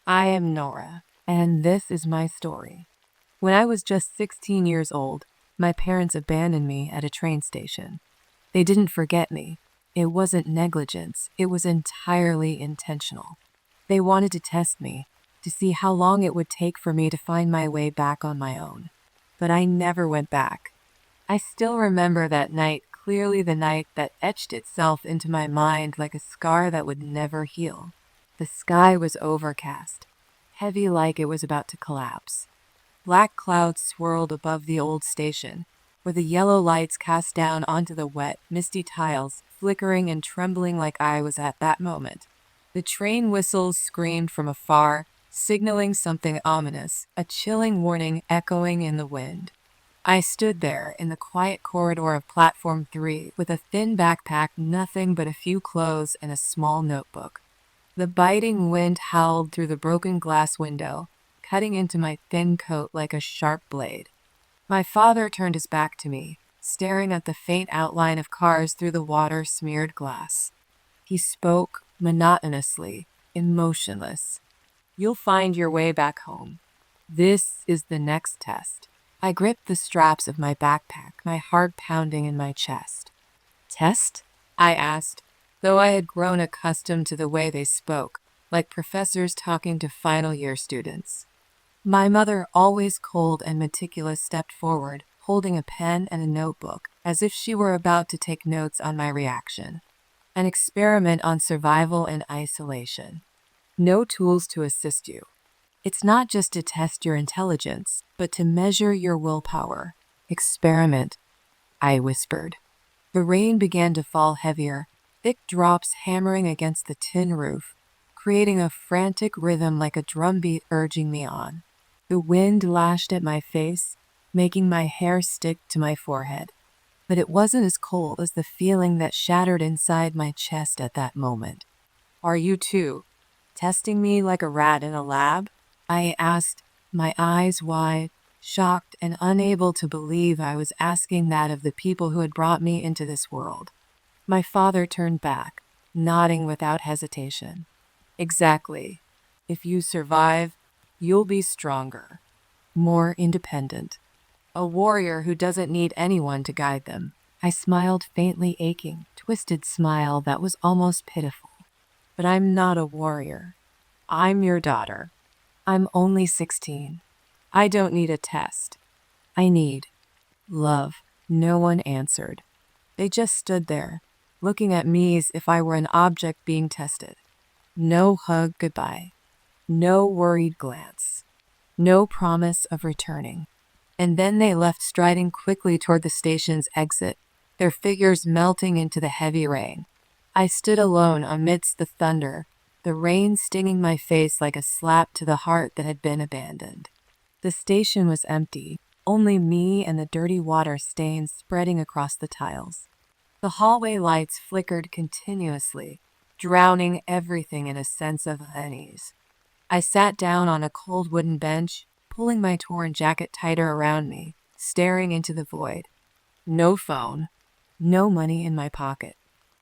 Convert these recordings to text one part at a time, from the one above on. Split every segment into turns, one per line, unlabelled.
I am Nora, and this is my story. When I was just 16 years old, my parents abandoned me at a train station. They didn't forget me. It wasn't negligence, it was entirely intentional. They wanted to test me, to see how long it would take for me to find my way back on my own. But I never went back. I still remember that night, clearly the night that etched itself into my mind like a scar that would never heal. The sky was overcast, heavy like it was about to collapse. Black clouds swirled above the old station, where the yellow lights cast down onto the wet, misty tiles, flickering and trembling like I was at that moment. The train whistles screamed from afar, signaling something ominous, a chilling warning echoing in the wind. I stood there in the quiet corridor of Platform 3 with a thin backpack, nothing but a few clothes, and a small notebook. The biting wind howled through the broken glass window, cutting into my thin coat like a sharp blade. My father turned his back to me, staring at the faint outline of cars through the water-smeared glass. He spoke monotonously, emotionless. "You'll find your way back home. This is the next test." I gripped the straps of my backpack, my heart pounding in my chest. "Test?" I asked, though I had grown accustomed to the way they spoke, like professors talking to final year students. My mother, always cold and meticulous, stepped forward, holding a pen and a notebook, as if she were about to take notes on my reaction. An experiment on survival and isolation. No tools to assist you. It's not just to test your intelligence, but to measure your willpower. Experiment, I whispered. The rain began to fall heavier, thick drops hammering against the tin roof, creating a frantic rhythm like a drumbeat urging me on. The wind lashed at my face, making my hair stick to my forehead. But it wasn't as cold as the feeling that shattered inside my chest at that moment. "Are you too testing me like a rat in a lab?" I asked, my eyes wide, shocked and unable to believe I was asking that of the people who had brought me into this world. My father turned back, nodding without hesitation. "Exactly. If you survive, you'll be stronger, more independent. A warrior who doesn't need anyone to guide them." I smiled, faintly aching, twisted smile that was almost pitiful. "But I'm not a warrior. I'm your daughter. I'm only 16. I don't need a test. I need love." No one answered. They just stood there, looking at me as if I were an object being tested. No hug goodbye. No worried glance. No promise of returning. And then they left, striding quickly toward the station's exit, their figures melting into the heavy rain. I stood alone amidst the thunder, the rain stinging my face like a slap to the heart that had been abandoned. The station was empty, only me and the dirty water stains spreading across the tiles. The hallway lights flickered continuously, drowning everything in a sense of unease. I sat down on a cold wooden bench, pulling my torn jacket tighter around me, staring into the void. No phone, no money in my pocket,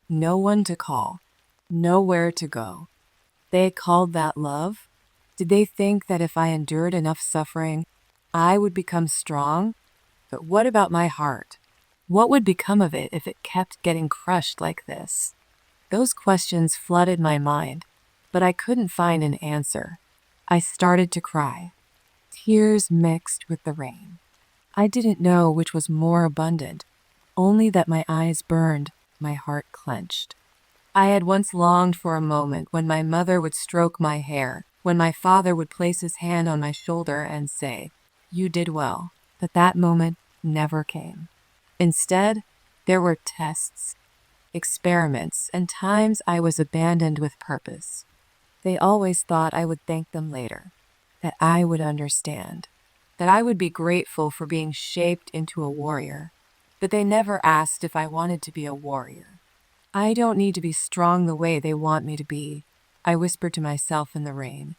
no one to call, nowhere to go. They called that love? Did they think that if I endured enough suffering, I would become strong? But what about my heart? What would become of it if it kept getting crushed like this? Those questions flooded my mind, but I couldn't find an answer. I started to cry, tears mixed with the rain. I didn't know which was more abundant, only that my eyes burned, my heart clenched. I had once longed for a moment when my mother would stroke my hair, when my father would place his hand on my shoulder and say, "You did well," but that moment never came. Instead, there were tests, experiments, and times I was abandoned with purpose. They always thought I would thank them later, that I would understand, that I would be grateful for being shaped into a warrior, but they never asked if I wanted to be a warrior. "I don't need to be strong the way they want me to be," I whispered to myself in the rain.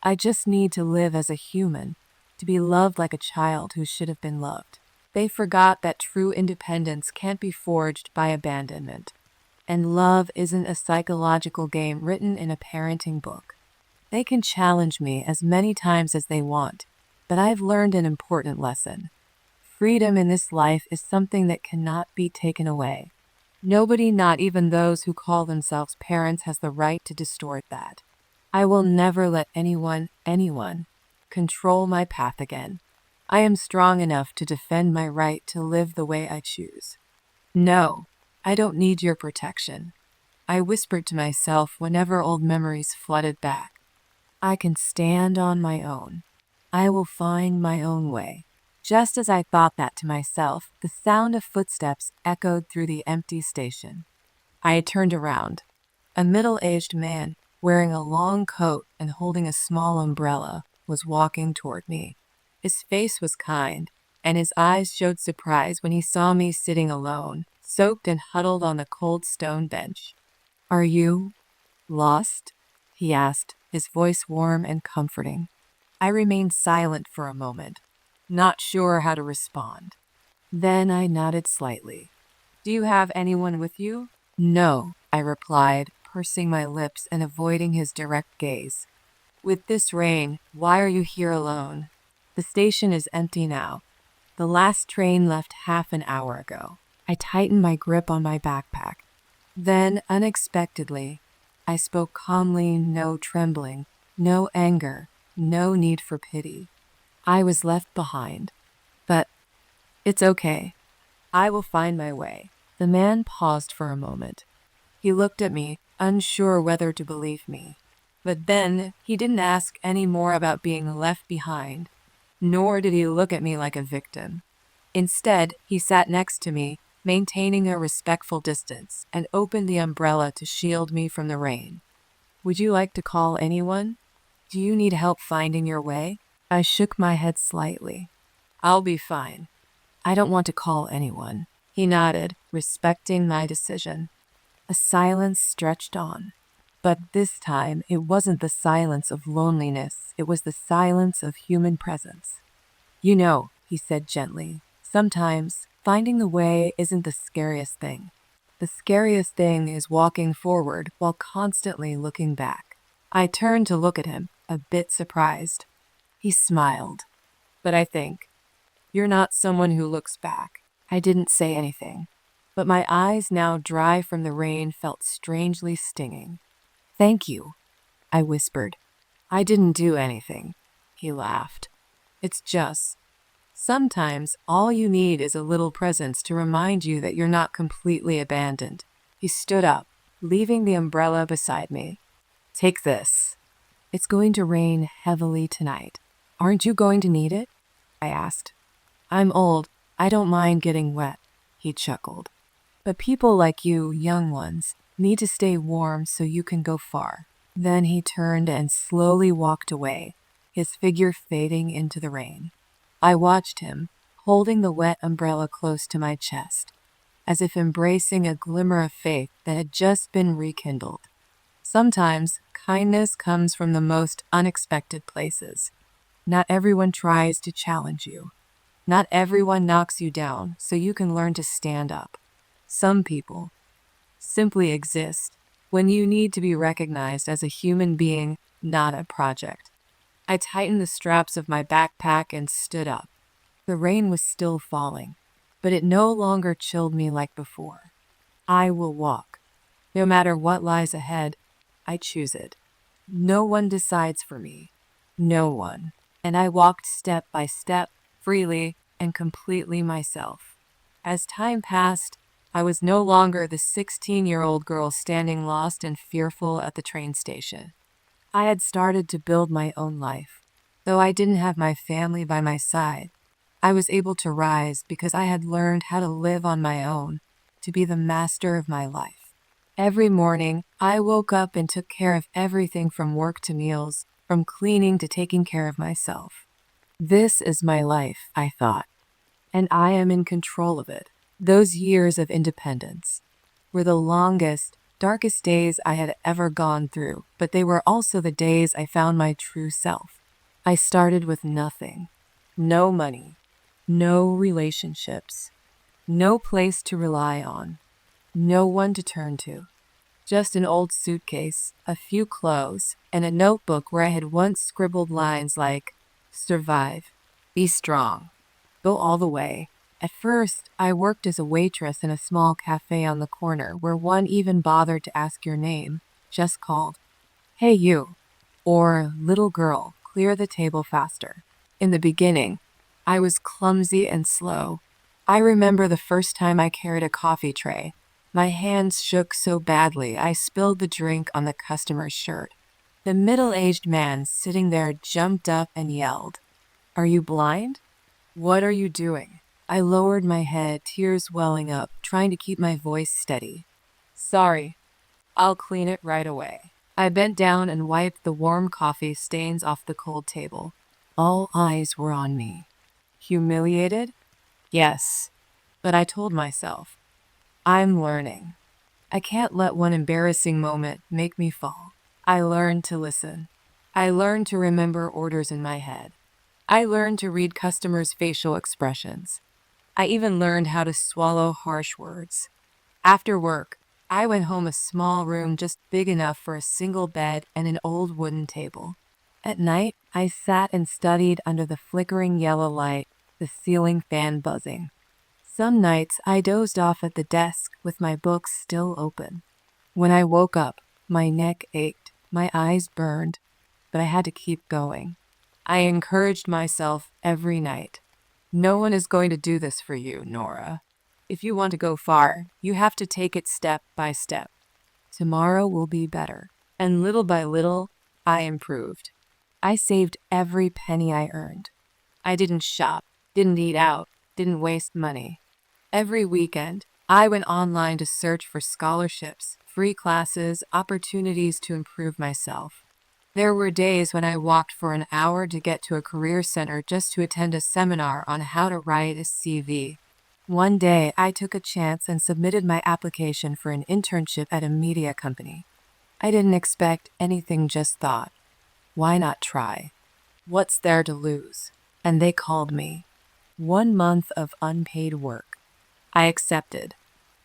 "I just need to live as a human, to be loved like a child who should have been loved." They forgot that true independence can't be forged by abandonment, and love isn't a psychological game written in a parenting book. They can challenge me as many times as they want, but I've learned an important lesson. Freedom in this life is something that cannot be taken away. Nobody, not even those who call themselves parents, has the right to distort that. I will never let anyone, control my path again. I am strong enough to defend my right to live the way I choose. No, I don't need your protection, I whispered to myself whenever old memories flooded back. I can stand on my own. I will find my own way. Just as I thought that to myself, the sound of footsteps echoed through the empty station. I turned around. A middle-aged man, wearing a long coat and holding a small umbrella, was walking toward me. His face was kind, and his eyes showed surprise when he saw me sitting alone, soaked and huddled on the cold stone bench. "Are you lost?" he asked, his voice warm and comforting. I remained silent for a moment, not sure how to respond. Then I nodded slightly. "Do you have anyone with you?" "No," I replied, pursing my lips and avoiding his direct gaze. "With this rain, why are you here alone?" "The station is empty now. The last train left half an hour ago." I tightened my grip on my backpack. Then, unexpectedly, I spoke calmly, no trembling, no anger, no need for pity. "I was left behind. But it's okay. I will find my way." The man paused for a moment. He looked at me, unsure whether to believe me. But then he didn't ask any more about being left behind, nor did he look at me like a victim. Instead, he sat next to me, maintaining a respectful distance, and opened the umbrella to shield me from the rain. "Would you like to call anyone? Do you need help finding your way?" I shook my head slightly. "I'll be fine. I don't want to call anyone." He nodded, respecting my decision. A silence stretched on. But this time, it wasn't the silence of loneliness, it was the silence of human presence. "You know," he said gently, "sometimes finding the way isn't the scariest thing. The scariest thing is walking forward while constantly looking back." I turned to look at him, a bit surprised. He smiled. "But I think you're not someone who looks back." I didn't say anything, but my eyes, now dry from the rain, felt strangely stinging. "Thank you," I whispered. "I didn't do anything." He laughed. "It's just sometimes all you need is a little presence to remind you that you're not completely abandoned." He stood up, leaving the umbrella beside me. "Take this. It's going to rain heavily tonight. Aren't you going to need it?" I asked. "I'm old. I don't mind getting wet," he chuckled. "But people like you, young ones, need to stay warm so you can go far." Then he turned and slowly walked away, his figure fading into the rain. I watched him, holding the wet umbrella close to my chest, as if embracing a glimmer of faith that had just been rekindled. Sometimes kindness comes from the most unexpected places. Not everyone tries to challenge you. Not everyone knocks you down so you can learn to stand up. Some people simply exist when you need to be recognized as a human being, not a project. I tightened the straps of my backpack and stood up. The rain was still falling, but it no longer chilled me like before. I will walk. No matter what lies ahead, I choose it. No one decides for me. No one. And I walked step by step, freely and completely myself. As time passed, I was no longer the 16-year-old girl standing lost and fearful at the train station. I had started to build my own life. Though I didn't have my family by my side, I was able to rise because I had learned how to live on my own, to be the master of my life. Every morning, I woke up and took care of everything from work to meals, from cleaning to taking care of myself. This is my life, I thought, and I am in control of it. Those years of independence were the longest, darkest days I had ever gone through, but they were also the days I found my true self. I started with nothing. No money, no relationships, no place to rely on, no one to turn to. Just an old suitcase, a few clothes, and a notebook where I had once scribbled lines like, "Survive, be strong, go all the way." At first, I worked as a waitress in a small cafe on the corner where one even bothered to ask your name, just called, "Hey you," or "Little girl, clear the table faster." In the beginning, I was clumsy and slow. I remember the first time I carried a coffee tray. My hands shook so badly I spilled the drink on the customer's shirt. The middle-aged man sitting there jumped up and yelled, "Are you blind? What are you doing?" I lowered my head, tears welling up, trying to keep my voice steady. "Sorry, I'll clean it right away." I bent down and wiped the warm coffee stains off the cold table. All eyes were on me. Humiliated? Yes. But I told myself, I'm learning. I can't let one embarrassing moment make me fall. I learned to listen. I learned to remember orders in my head. I learned to read customers' facial expressions. I even learned how to swallow harsh words. After work, I went home a small room just big enough for a single bed and an old wooden table. At night, I sat and studied under the flickering yellow light, the ceiling fan buzzing. Some nights, I dozed off at the desk with my books still open. When I woke up, my neck ached, my eyes burned, but I had to keep going. I encouraged myself every night. No one is going to do this for you, Nora. If you want to go far, you have to take it step by step. Tomorrow will be better. And little by little, I improved. I saved every penny I earned. I didn't shop, didn't eat out, didn't waste money. Every weekend, I went online to search for scholarships, free classes, opportunities to improve myself. There were days when I walked for an hour to get to a career center just to attend a seminar on how to write a CV. One day, I took a chance and submitted my application for an internship at a media company. I didn't expect anything, just thought, why not try? What's there to lose? And they called me. 1 month of unpaid work. I accepted.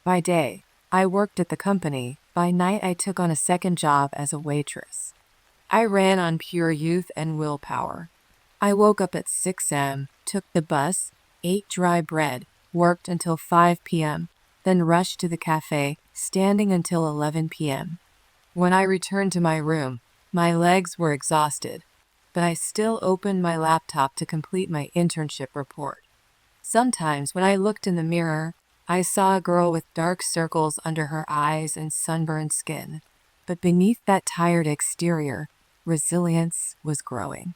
By day, I worked at the company. By night, I took on a second job as a waitress. I ran on pure youth and willpower. I woke up at 6 a.m., took the bus, ate dry bread, worked until 5 p.m., then rushed to the cafe, standing until 11 p.m. When I returned to my room, my legs were exhausted, but I still opened my laptop to complete my internship report. Sometimes when I looked in the mirror, I saw a girl with dark circles under her eyes and sunburned skin. But beneath that tired exterior, resilience was growing.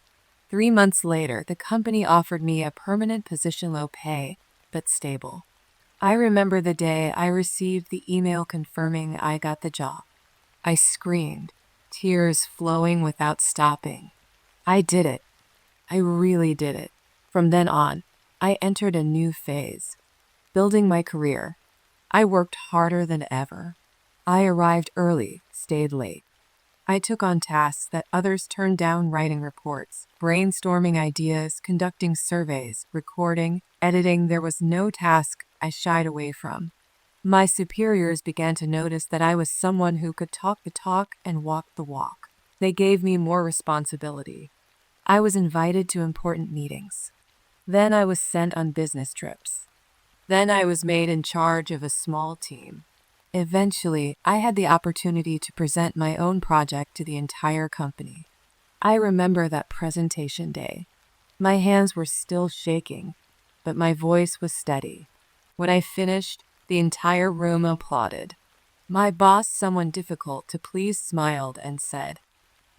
3 months later, the company offered me a permanent position, low pay, but stable. I remember the day I received the email confirming I got the job. I screamed, tears flowing without stopping. I did it. I really did it. From then on, I entered a new phase, building my career. I worked harder than ever. I arrived early, stayed late. I took on tasks that others turned down, writing reports, brainstorming ideas, conducting surveys, recording, editing. There was no task I shied away from. My superiors began to notice that I was someone who could talk the talk and walk the walk. They gave me more responsibility. I was invited to important meetings. Then I was sent on business trips. Then I was made in charge of a small team. Eventually, I had the opportunity to present my own project to the entire company. I remember that presentation day. My hands were still shaking, but my voice was steady. When I finished, the entire room applauded. My boss, someone difficult to please, smiled and said,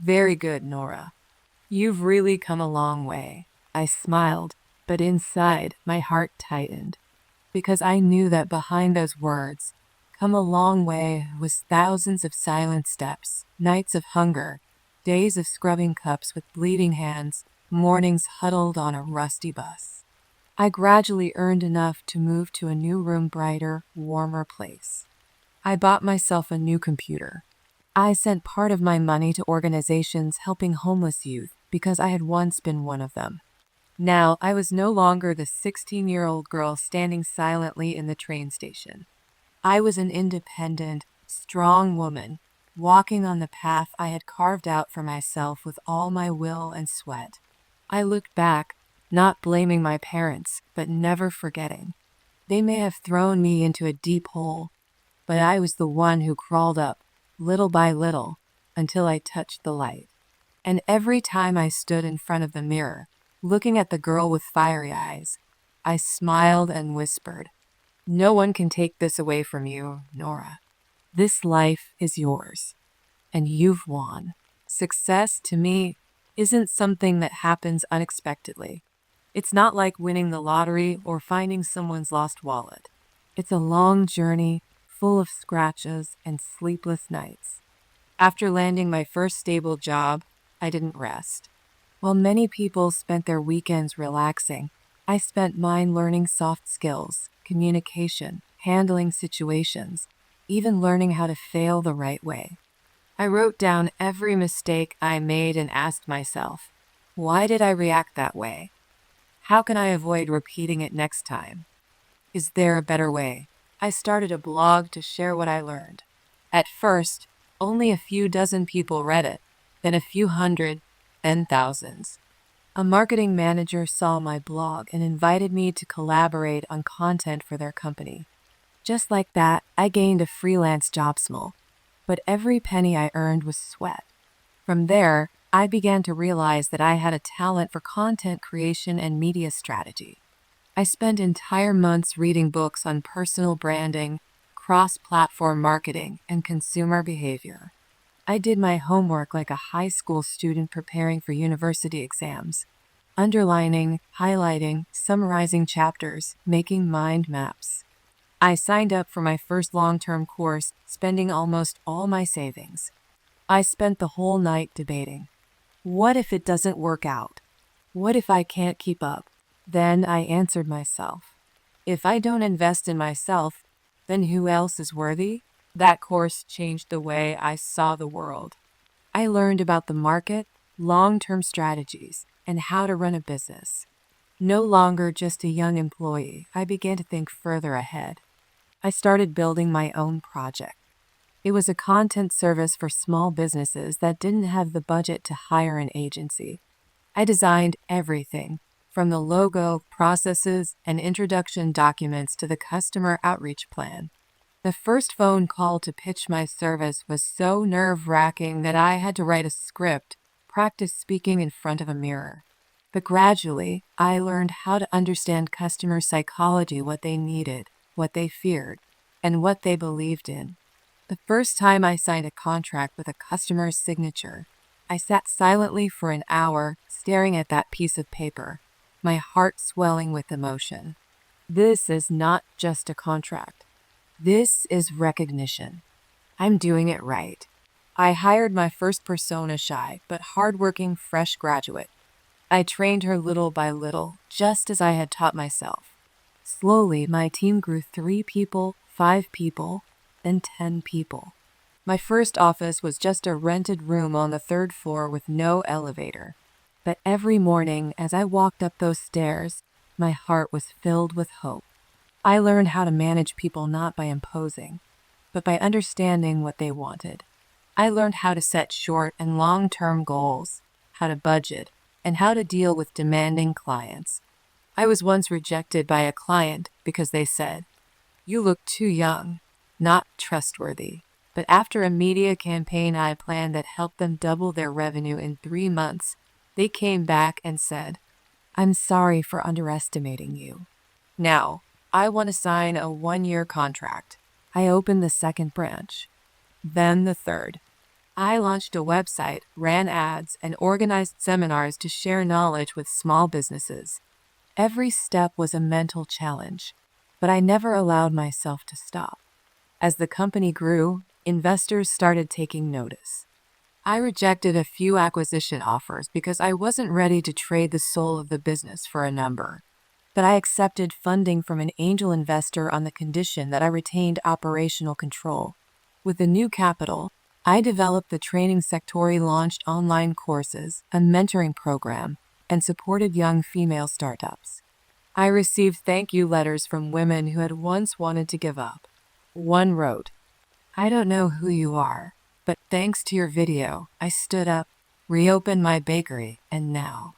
"Very good, Nora. You've really come a long way." I smiled, but inside, my heart tightened, because I knew that behind those words, "come a long way," was thousands of silent steps, nights of hunger, days of scrubbing cups with bleeding hands, mornings huddled on a rusty bus. I gradually earned enough to move to a new room, brighter, warmer place. I bought myself a new computer. I sent part of my money to organizations helping homeless youth because I had once been one of them. Now, I was no longer the 16-year-old girl standing silently in the train station. I was an independent, strong woman, walking on the path I had carved out for myself with all my will and sweat. I looked back, not blaming my parents, but never forgetting. They may have thrown me into a deep hole, but I was the one who crawled up, little by little, until I touched the light. And every time I stood in front of the mirror, looking at the girl with fiery eyes, I smiled and whispered, "No one can take this away from you, Nora. This life is yours, and you've won." Success, to me, isn't something that happens unexpectedly. It's not like winning the lottery or finding someone's lost wallet. It's a long journey, full of scratches and sleepless nights. After landing my first stable job, I didn't rest. While many people spent their weekends relaxing, I spent mine learning soft skills, communication, handling situations, even learning how to fail the right way. I wrote down every mistake I made and asked myself, why did I react that way? How can I avoid repeating it next time? Is there a better way? I started a blog to share what I learned. At first, only a few dozen people read it, then a few hundred, then thousands. A marketing manager saw my blog and invited me to collaborate on content for their company. Just like that, I gained a freelance job small, but every penny I earned was sweat. From there, I began to realize that I had a talent for content creation and media strategy. I spent entire months reading books on personal branding, cross-platform marketing, and consumer behavior. I did my homework like a high school student preparing for university exams, underlining, highlighting, summarizing chapters, making mind maps. I signed up for my first long-term course, spending almost all my savings. I spent the whole night debating. What if it doesn't work out? What if I can't keep up? Then I answered myself, if I don't invest in myself, then who else is worthy? That course changed the way I saw the world. I learned about the market, long-term strategies, and how to run a business. No longer just a young employee, I began to think further ahead. I started building my own project. It was a content service for small businesses that didn't have the budget to hire an agency. I designed everything, from the logo, processes, and introduction documents to the customer outreach plan. The first phone call to pitch my service was so nerve-wracking that I had to write a script, practice speaking in front of a mirror. But gradually, I learned how to understand customer psychology, what they needed, what they feared, and what they believed in. The first time I signed a contract with a customer's signature, I sat silently for an hour, staring at that piece of paper, my heart swelling with emotion. This is not just a contract. This is recognition. I'm doing it right. I hired my first persona-shy but hardworking fresh graduate. I trained her little by little, just as I had taught myself. Slowly, my team grew 3 people, 5 people, then 10 people. My first office was just a rented room on the 3rd floor with no elevator. But every morning, as I walked up those stairs, my heart was filled with hope. I learned how to manage people not by imposing, but by understanding what they wanted. I learned how to set short and long-term goals, how to budget, and how to deal with demanding clients. I was once rejected by a client because they said, "You look too young, not trustworthy." But after a media campaign I planned that helped them double their revenue in 3 months, they came back and said, "I'm sorry for underestimating you. Now, I want to sign a 1-year contract." I opened the 2nd branch, then the 3rd. I launched a website, ran ads, and organized seminars to share knowledge with small businesses. Every step was a mental challenge, but I never allowed myself to stop. As the company grew, investors started taking notice. I rejected a few acquisition offers because I wasn't ready to trade the soul of the business for a number. But I accepted funding from an angel investor on the condition that I retained operational control. With the new capital, I developed the training sector, launched online courses, a mentoring program, and supported young female startups. I received thank you letters from women who had once wanted to give up. One wrote, I don't know who you are, but thanks to your video, I stood up, reopened my bakery, and now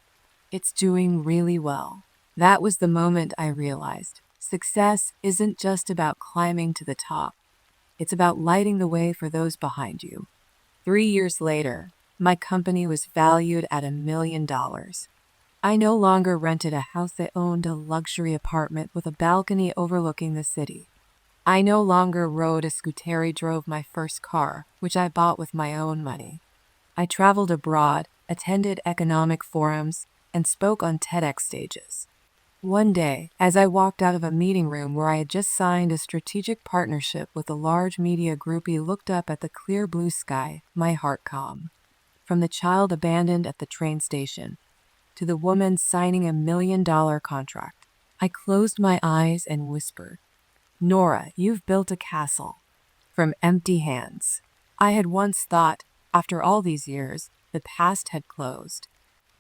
it's doing really well. That was the moment I realized success isn't just about climbing to the top, it's about lighting the way for those behind you. 3 years later, my company was valued at $1 million. I no longer rented a house, I owned a luxury apartment with a balcony overlooking the city. I no longer rode a scooter, I drove my first car, which I bought with my own money. I traveled abroad, attended economic forums, and spoke on TEDx stages. One day, as I walked out of a meeting room where I had just signed a strategic partnership with a large media group, I looked up at the clear blue sky, my heart calm. From the child abandoned at the train station to the woman signing $1 million contract, I closed my eyes and whispered, Nora, you've built a castle from empty hands. I had once thought, after all these years, the past had closed,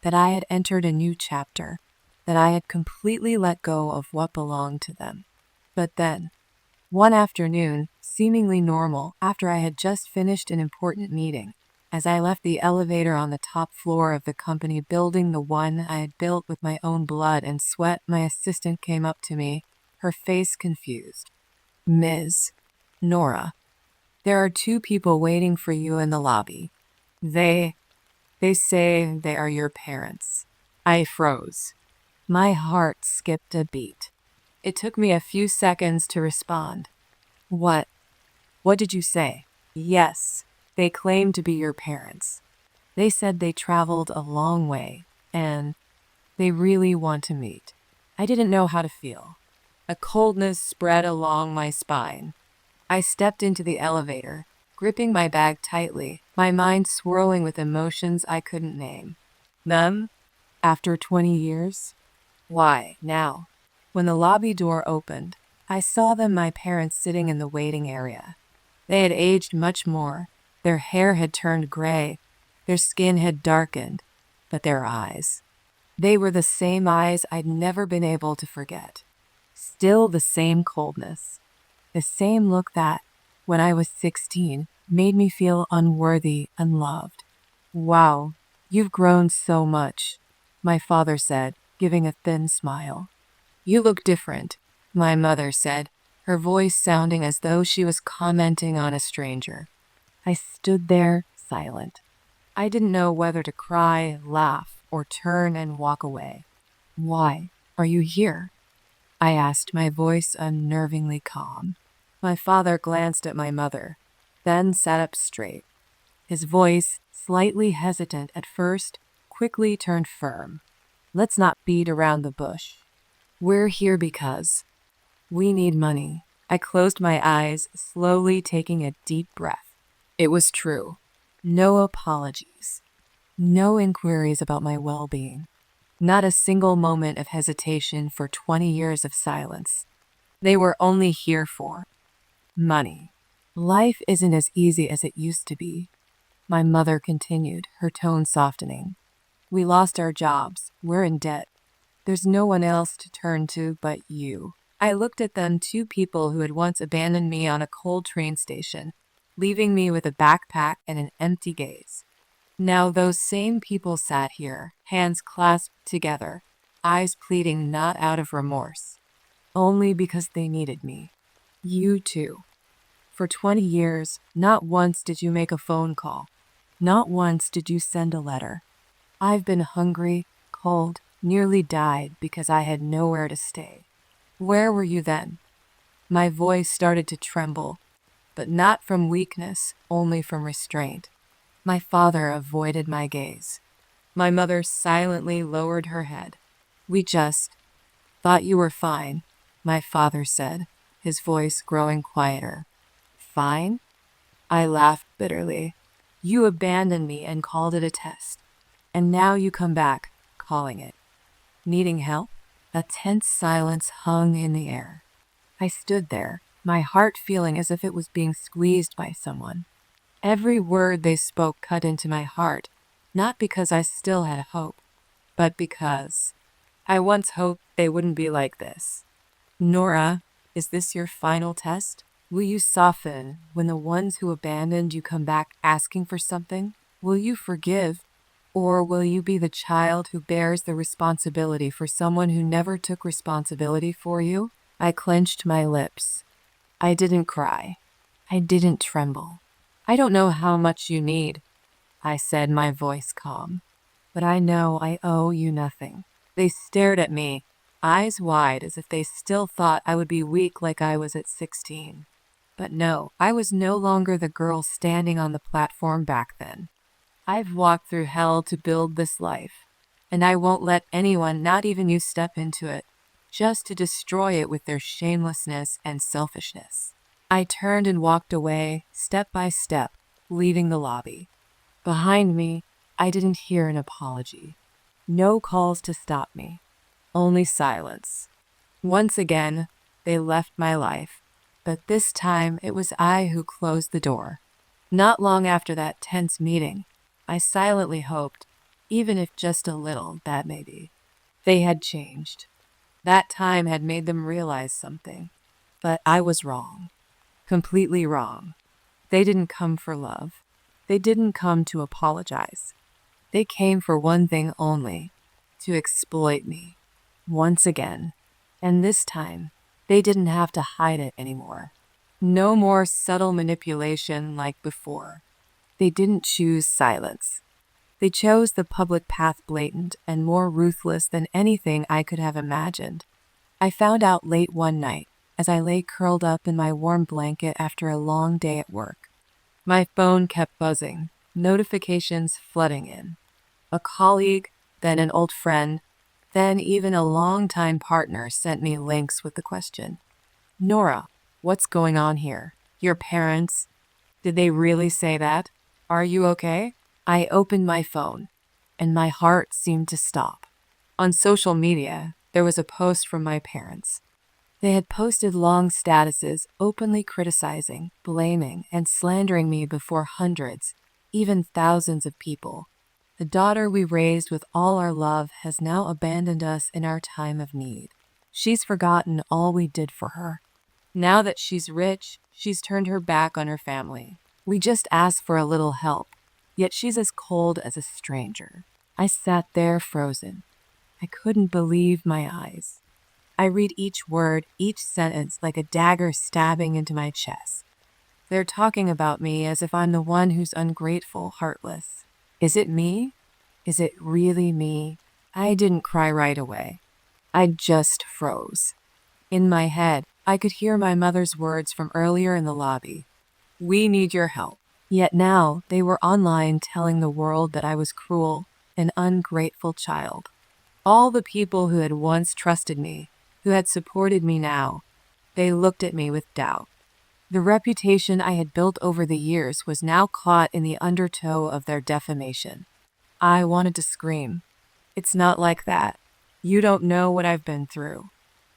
that I had entered a new chapter, that I had completely let go of what belonged to them. But then, one afternoon, seemingly normal, after I had just finished an important meeting, as I left the elevator on the top floor of the company building, the one I had built with my own blood and sweat, my assistant came up to me, her face confused. Ms. Nora, there are two people waiting for you in the lobby. They say they are your parents. I froze. My heart skipped a beat. It took me a few seconds to respond. What? What did you say? Yes, they claim to be your parents. They said they traveled a long way, and they really want to meet. I didn't know how to feel. A coldness spread along my spine. I stepped into the elevator, gripping my bag tightly, my mind swirling with emotions I couldn't name. Them? After 20 years? Why, now? When the lobby door opened, I saw them, my parents, sitting in the waiting area. They had aged much more. Their hair had turned gray. Their skin had darkened. But their eyes, they were the same eyes I'd never been able to forget. Still the same coldness. The same look that, when I was 16, made me feel unworthy, unloved. Wow, you've grown so much, my father said, giving a thin smile. You look different, my mother said, her voice sounding as though she was commenting on a stranger. I stood there, silent. I didn't know whether to cry, laugh, or turn and walk away. Why are you here? I asked, my voice unnervingly calm. My father glanced at my mother, then sat up straight. His voice, slightly hesitant at first, quickly turned firm. Let's not beat around the bush. We're here because we need money. I closed my eyes, slowly taking a deep breath. It was true. No apologies. No inquiries about my well-being. Not a single moment of hesitation for 20 years of silence. They were only here for money. Life isn't as easy as it used to be, my mother continued, her tone softening. We lost our jobs. We're in debt. There's no one else to turn to but you. I looked at them, two people who had once abandoned me on a cold train station, leaving me with a backpack and an empty gaze. Now those same people sat here, hands clasped together, eyes pleading, not out of remorse, only because they needed me. You too. For 20 years, not once did you make a phone call. Not once did you send a letter. I've been hungry, cold, nearly died because I had nowhere to stay. Where were you then? My voice started to tremble, but not from weakness, only from restraint. My father avoided my gaze. My mother silently lowered her head. We just thought you were fine, my father said, his voice growing quieter. Fine? I laughed bitterly. You abandoned me and called it a test. And now you come back, calling it needing help? A tense silence hung in the air. I stood there, my heart feeling as if it was being squeezed by someone. Every word they spoke cut into my heart, not because I still had hope, but because I once hoped they wouldn't be like this. Nora, is this your final test? Will you soften when the ones who abandoned you come back asking for something? Will you forgive? Or will you be the child who bears the responsibility for someone who never took responsibility for you? I clenched my lips. I didn't cry. I didn't tremble. I don't know how much you need, I said, my voice calm. But I know I owe you nothing. They stared at me, eyes wide as if they still thought I would be weak like I was at 16. But no, I was no longer the girl standing on the platform back then. I've walked through hell to build this life, and I won't let anyone, not even you, step into it, just to destroy it with their shamelessness and selfishness. I turned and walked away, step by step, leaving the lobby. Behind me, I didn't hear an apology. No calls to stop me, only silence. Once again, they left my life, but this time it was I who closed the door. Not long after that tense meeting, I silently hoped, even if just a little, that maybe they had changed. That time had made them realize something. But I was wrong, completely wrong. They didn't come for love. They didn't come to apologize. They came for one thing only, to exploit me. Once again. And this time, they didn't have to hide it anymore. No more subtle manipulation like before. They didn't choose silence. They chose the public path, blatant and more ruthless than anything I could have imagined. I found out late one night as I lay curled up in my warm blanket after a long day at work. My phone kept buzzing, notifications flooding in. A colleague, then an old friend, then even a longtime partner sent me links with the question, "Nora, what's going on here? Your parents, did they really say that? Are you okay?" I opened my phone, and my heart seemed to stop. On social media, there was a post from my parents. They had posted long statuses openly criticizing, blaming, and slandering me before hundreds, even thousands of people. The daughter we raised with all our love has now abandoned us in our time of need. She's forgotten all we did for her. Now that she's rich, she's turned her back on her family. We just asked for a little help, yet she's as cold as a stranger. I sat there frozen. I couldn't believe my eyes. I read each word, each sentence like a dagger stabbing into my chest. They're talking about me as if I'm the one who's ungrateful, heartless. Is it me? Is it really me? I didn't cry right away. I just froze. In my head, I could hear my mother's words from earlier in the lobby. "We need your help." Yet now they were online telling the world that I was cruel, an ungrateful child. All the people who had once trusted me, who had supported me now, they looked at me with doubt. The reputation I had built over the years was now caught in the undertow of their defamation. I wanted to scream. "It's not like that. You don't know what I've been through.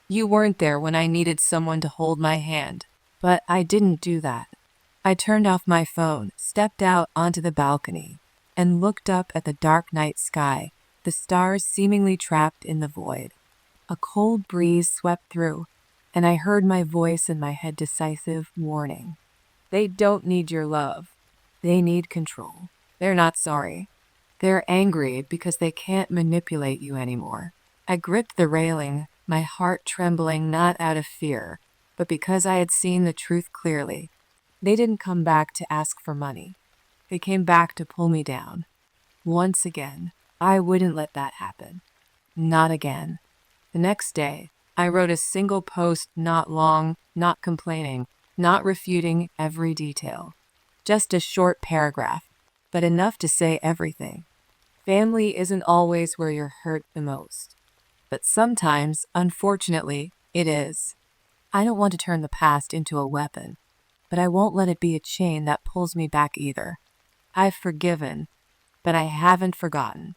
You weren't there when I needed someone to hold my hand." But I didn't do that. I turned off my phone, stepped out onto the balcony, and looked up at the dark night sky, the stars seemingly trapped in the void. A cold breeze swept through, and I heard my voice in my head, decisive warning. "They don't need your love. They need control. They're not sorry. They're angry because they can't manipulate you anymore." I gripped the railing, my heart trembling not out of fear, but because I had seen the truth clearly. They didn't come back to ask for money. They came back to pull me down. Once again, I wouldn't let that happen. Not again. The next day, I wrote a single post, not long, not complaining, not refuting every detail. Just a short paragraph, but enough to say everything. Family isn't always where you're hurt the most. But sometimes, unfortunately, it is. I don't want to turn the past into a weapon, but I won't let it be a chain that pulls me back either. I've forgiven, but I haven't forgotten.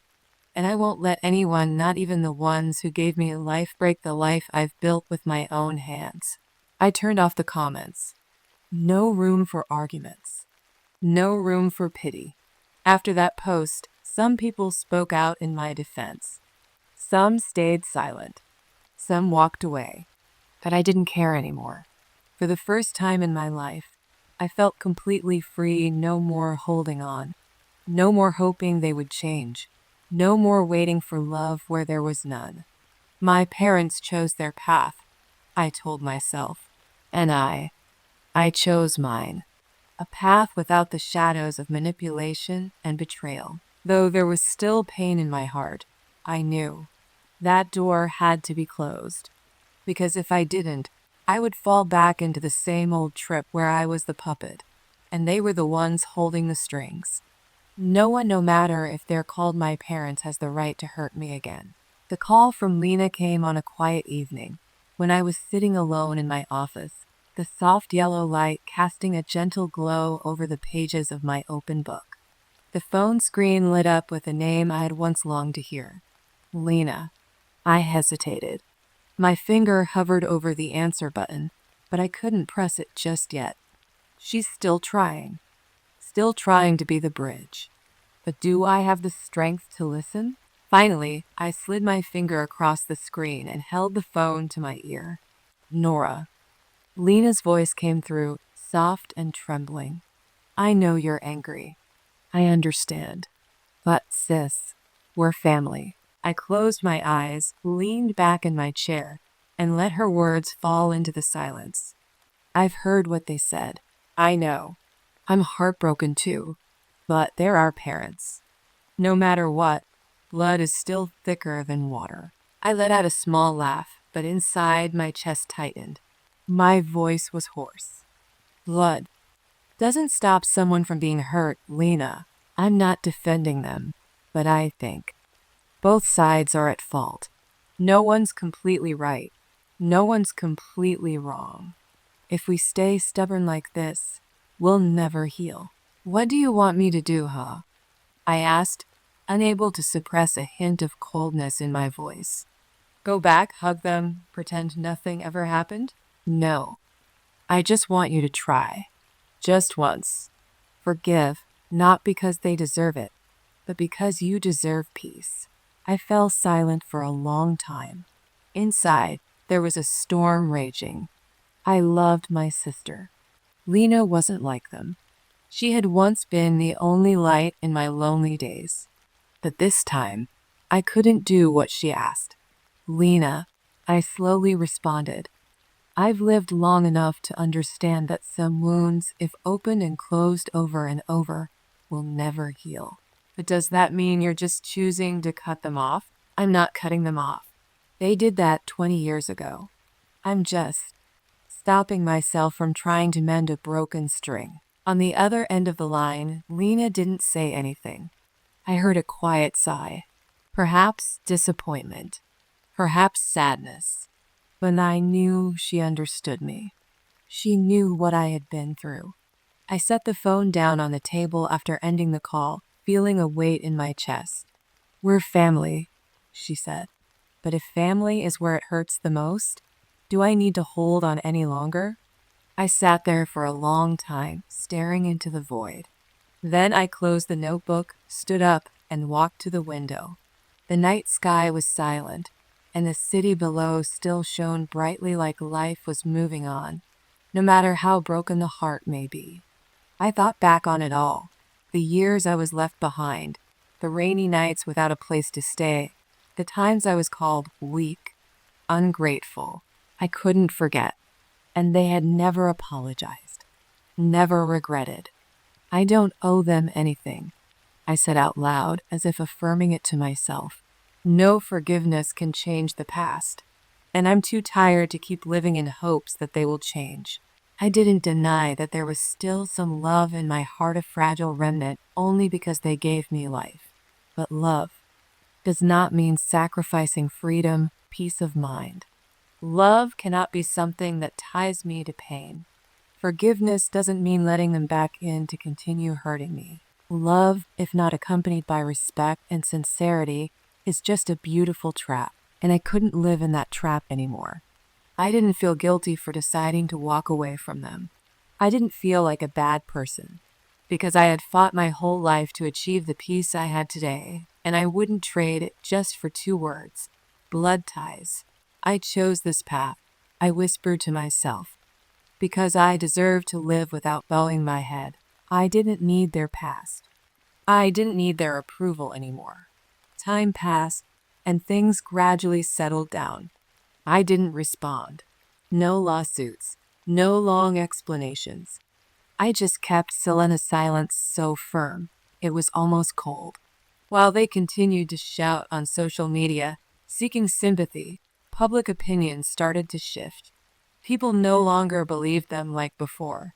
And I won't let anyone, not even the ones who gave me life, break the life I've built with my own hands. I turned off the comments. No room for arguments. No room for pity. After that post, some people spoke out in my defense. Some stayed silent. Some walked away. But I didn't care anymore. For the first time in my life, I felt completely free, no more holding on, no more hoping they would change, no more waiting for love where there was none. My parents chose their path, I told myself, and I chose mine. A path without the shadows of manipulation and betrayal. Though there was still pain in my heart, I knew that door had to be closed. Because if I didn't, I would fall back into the same old trip where I was the puppet, and they were the ones holding the strings. No one, no matter if they're called my parents, has the right to hurt me again. The call from Lena came on a quiet evening, when I was sitting alone in my office, the soft yellow light casting a gentle glow over the pages of my open book. The phone screen lit up with a name I had once longed to hear. Lena. I hesitated. My finger hovered over the answer button, but I couldn't press it just yet. She's still trying to be the bridge. But do I have the strength to listen? Finally, I slid my finger across the screen and held the phone to my ear. Nora. Lena's voice came through, soft and trembling. I know you're angry. I understand. But sis, we're family. I closed my eyes, leaned back in my chair, and let her words fall into the silence. I've heard what they said. I know. I'm heartbroken too. But they're our parents. No matter what, blood is still thicker than water. I let out a small laugh, but inside my chest tightened. My voice was hoarse. Blood doesn't stop someone from being hurt, Lena. I'm not defending them, but I think both sides are at fault. No one's completely right. No one's completely wrong. If we stay stubborn like this, we'll never heal. What do you want me to do, huh? I asked, unable to suppress a hint of coldness in my voice. Go back, hug them, pretend nothing ever happened? No. I just want you to try. Just once. Forgive, not because they deserve it, but because you deserve peace. I fell silent for a long time. Inside, there was a storm raging. I loved my sister. Lena wasn't like them. She had once been the only light in my lonely days. But this time, I couldn't do what she asked. Lena, I slowly responded. I've lived long enough to understand that some wounds, if opened and closed over and over, will never heal. But does that mean you're just choosing to cut them off? I'm not cutting them off. They did that 20 years ago. I'm just stopping myself from trying to mend a broken string. On the other end of the line, Lena didn't say anything. I heard a quiet sigh. Perhaps disappointment. Perhaps sadness. But I knew she understood me. She knew what I had been through. I set the phone down on the table after ending the call, feeling a weight in my chest. We're family, she said. But if family is where it hurts the most, do I need to hold on any longer? I sat there for a long time, staring into the void. Then I closed the notebook, stood up, and walked to the window. The night sky was silent, and the city below still shone brightly like life was moving on, no matter how broken the heart may be. I thought back on it all, the years I was left behind, the rainy nights without a place to stay, the times I was called weak, ungrateful. I couldn't forget, and they had never apologized, never regretted. I don't owe them anything, I said out loud as if affirming it to myself. No forgiveness can change the past, and I'm too tired to keep living in hopes that they will change. I didn't deny that there was still some love in my heart, a fragile remnant, only because they gave me life. But love does not mean sacrificing freedom, peace of mind. Love cannot be something that ties me to pain. Forgiveness doesn't mean letting them back in to continue hurting me. Love, if not accompanied by respect and sincerity, is just a beautiful trap, and I couldn't live in that trap anymore. I didn't feel guilty for deciding to walk away from them. I didn't feel like a bad person, because I had fought my whole life to achieve the peace I had today, and I wouldn't trade it just for 2 words: blood ties. I chose this path, I whispered to myself. because I deserved to live without bowing my head. I didn't need their past. I didn't need their approval anymore. Time passed, and things gradually settled down. I didn't respond. No lawsuits, no long explanations. I just kept Selena's silence so firm, it was almost cold. While they continued to shout on social media, seeking sympathy, public opinion started to shift. People no longer believed them like before.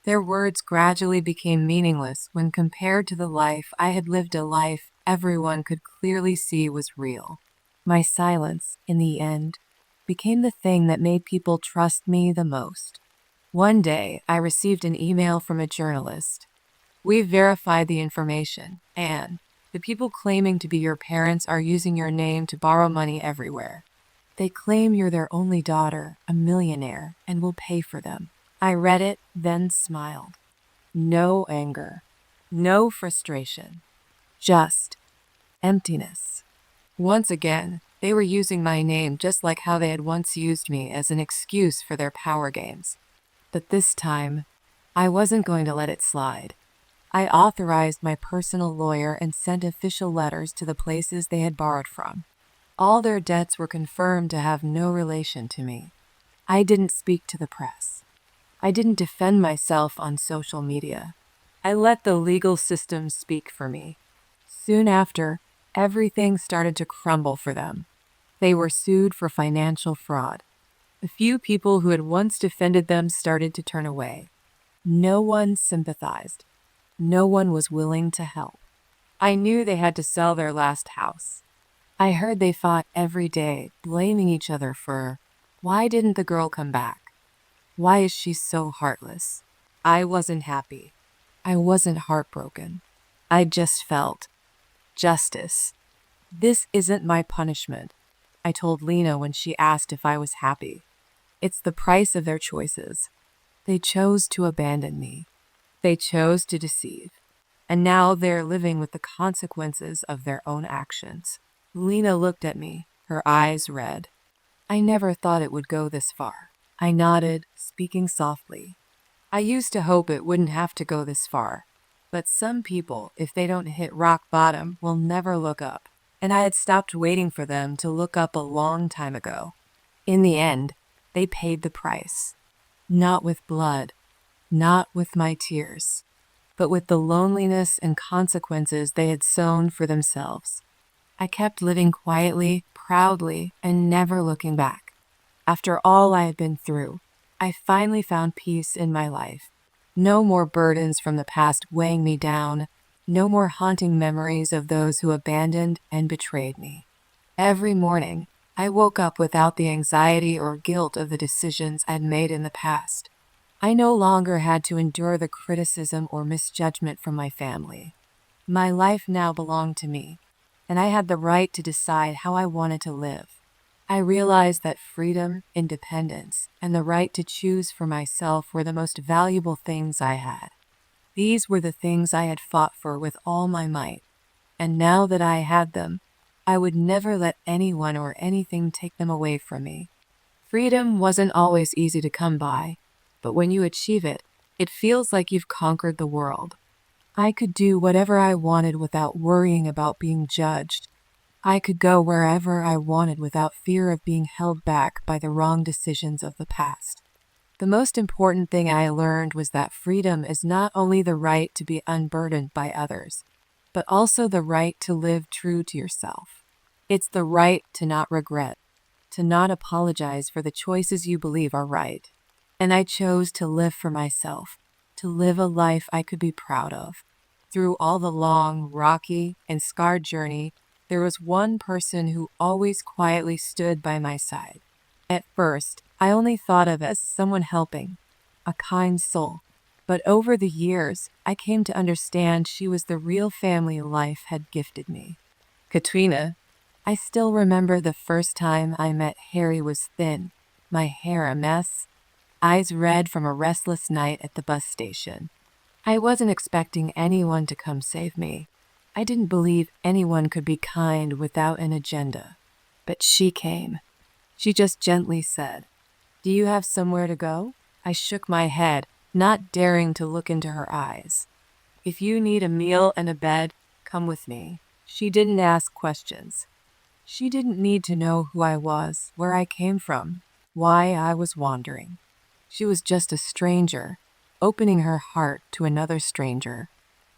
Their words gradually became meaningless when compared to the life I had lived, a life everyone could clearly see was real. My silence, in the end, became the thing that made people trust me the most. One day, I received an email from a journalist. "We've verified the information, and the people claiming to be your parents are using your name to borrow money everywhere. They claim you're their only daughter, a millionaire, and will pay for them." I read it, then smiled. No anger, no frustration, just emptiness. Once again, they were using my name just like how they had once used me as an excuse for their power games. But this time, I wasn't going to let it slide. I authorized my personal lawyer and sent official letters to the places they had borrowed from. All their debts were confirmed to have no relation to me. I didn't speak to the press. I didn't defend myself on social media. I let the legal system speak for me. Soon after, everything started to crumble for them. They were sued for financial fraud. The few people who had once defended them started to turn away. No one sympathized. No one was willing to help. I knew they had to sell their last house. I heard they fought every day, blaming each other for, why didn't the girl come back? Why is she so heartless? I wasn't happy. I wasn't heartbroken. I just felt justice. "This isn't my punishment," I told Lena when she asked if I was happy. "It's the price of their choices. They chose to abandon me. They chose to deceive. And now they're living with the consequences of their own actions." Lena looked at me, her eyes red. "I never thought it would go this far." I nodded, speaking softly. "I used to hope it wouldn't have to go this far. But some people, if they don't hit rock bottom, will never look up. And I had stopped waiting for them to look up a long time ago. In the end, they paid the price. Not with blood, not with my tears, but with the loneliness and consequences they had sown for themselves. I kept living quietly, proudly, and never looking back. After all I had been through, I finally found peace in my life. No more burdens from the past weighing me down, no more haunting memories of those who abandoned and betrayed me. Every morning, I woke up without the anxiety or guilt of the decisions I'd made in the past. I no longer had to endure the criticism or misjudgment from my family. My life now belonged to me, and I had the right to decide how I wanted to live. I realized that freedom, independence, and the right to choose for myself were the most valuable things I had. These were the things I had fought for with all my might, and now that I had them, I would never let anyone or anything take them away from me. Freedom wasn't always easy to come by, but when you achieve it, it feels like you've conquered the world. I could do whatever I wanted without worrying about being judged. I could go wherever I wanted without fear of being held back by the wrong decisions of the past. The most important thing I learned was that freedom is not only the right to be unburdened by others, but also the right to live true to yourself. It's the right to not regret, to not apologize for the choices you believe are right. And I chose to live for myself, to live a life I could be proud of. Through all the long, rocky, and scarred journey, there was one person who always quietly stood by my side. At first, I only thought of as someone helping, a kind soul. But over the years, I came to understand she was the real family life had gifted me. Katrina. I still remember the first time I met Harry was thin, my hair a mess, eyes red from a restless night at the bus station. I wasn't expecting anyone to come save me. I didn't believe anyone could be kind without an agenda. But she came. She just gently said, "Do you have somewhere to go?" I shook my head, not daring to look into her eyes. If you need a meal and a bed, come with me. She didn't ask questions. She didn't need to know who I was, where I came from, why I was wandering. She was just a stranger, opening her heart to another stranger.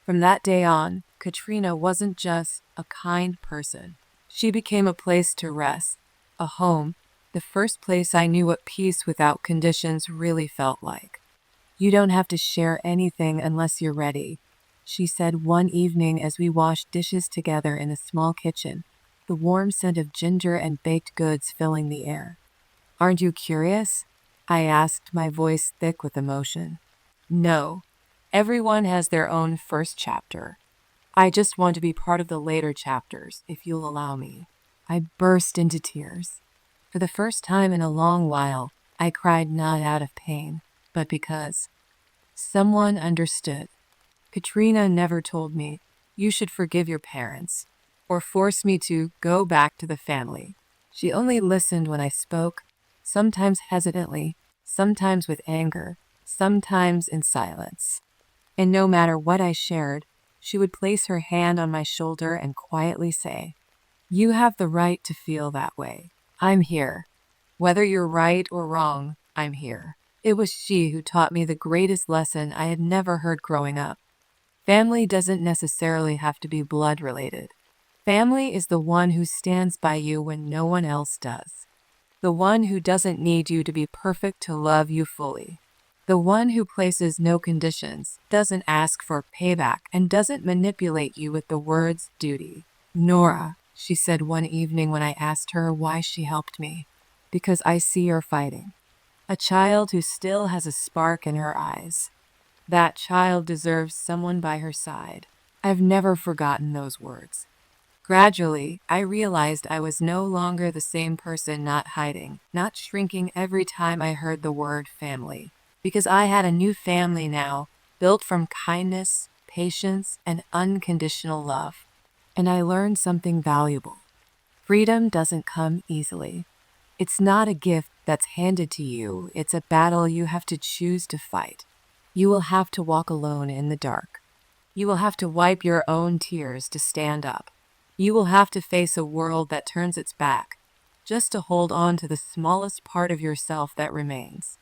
From that day on, Katrina wasn't just a kind person. She became a place to rest, a home, the first place I knew what peace without conditions really felt like. You don't have to share anything unless you're ready, she said one evening as we washed dishes together in a small kitchen, the warm scent of ginger and baked goods filling the air. Aren't you curious? I asked, my voice thick with emotion. No. Everyone has their own first chapter. I just want to be part of the later chapters, if you'll allow me. I burst into tears. For the first time in a long while, I cried not out of pain, but because someone understood. Katrina never told me, you should forgive your parents, or force me to go back to the family. She only listened when I spoke, sometimes hesitantly, sometimes with anger, sometimes in silence. And no matter what I shared, she would place her hand on my shoulder and quietly say, you have the right to feel that way. I'm here. Whether you're right or wrong, I'm here. It was she who taught me the greatest lesson I had never heard growing up. Family doesn't necessarily have to be blood related. Family is the one who stands by you when no one else does. The one who doesn't need you to be perfect to love you fully. The one who places no conditions, doesn't ask for payback, and doesn't manipulate you with the words duty. Nora, she said one evening when I asked her why she helped me. Because I see you're fighting. A child who still has a spark in her eyes. That child deserves someone by her side. I've never forgotten those words. Gradually, I realized I was no longer the same person, not hiding, not shrinking every time I heard the word family. Because I had a new family now, built from kindness, patience, and unconditional love. And I learned something valuable. Freedom doesn't come easily. It's not a gift that's handed to you, it's a battle you have to choose to fight. You will have to walk alone in the dark. You will have to wipe your own tears to stand up. You will have to face a world that turns its back, just to hold on to the smallest part of yourself that remains.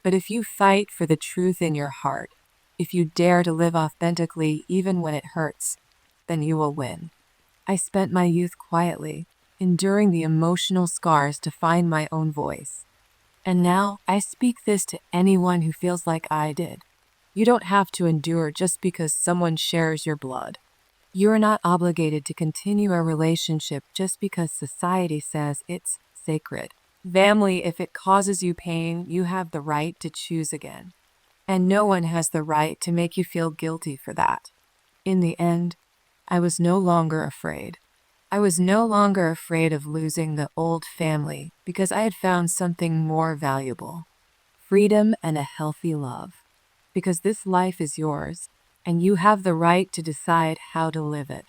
But if you fight for the truth in your heart, if you dare to live authentically even when it hurts, then you will win. I spent my youth quietly, enduring the emotional scars to find my own voice. And now I speak this to anyone who feels like I did. You don't have to endure just because someone shares your blood. You are not obligated to continue a relationship just because society says it's sacred. Family, if it causes you pain, you have the right to choose again. And no one has the right to make you feel guilty for that. In the end, I was no longer afraid. I was no longer afraid of losing the old family because I had found something more valuable. Freedom and a healthy love. Because this life is yours, and you have the right to decide how to live it.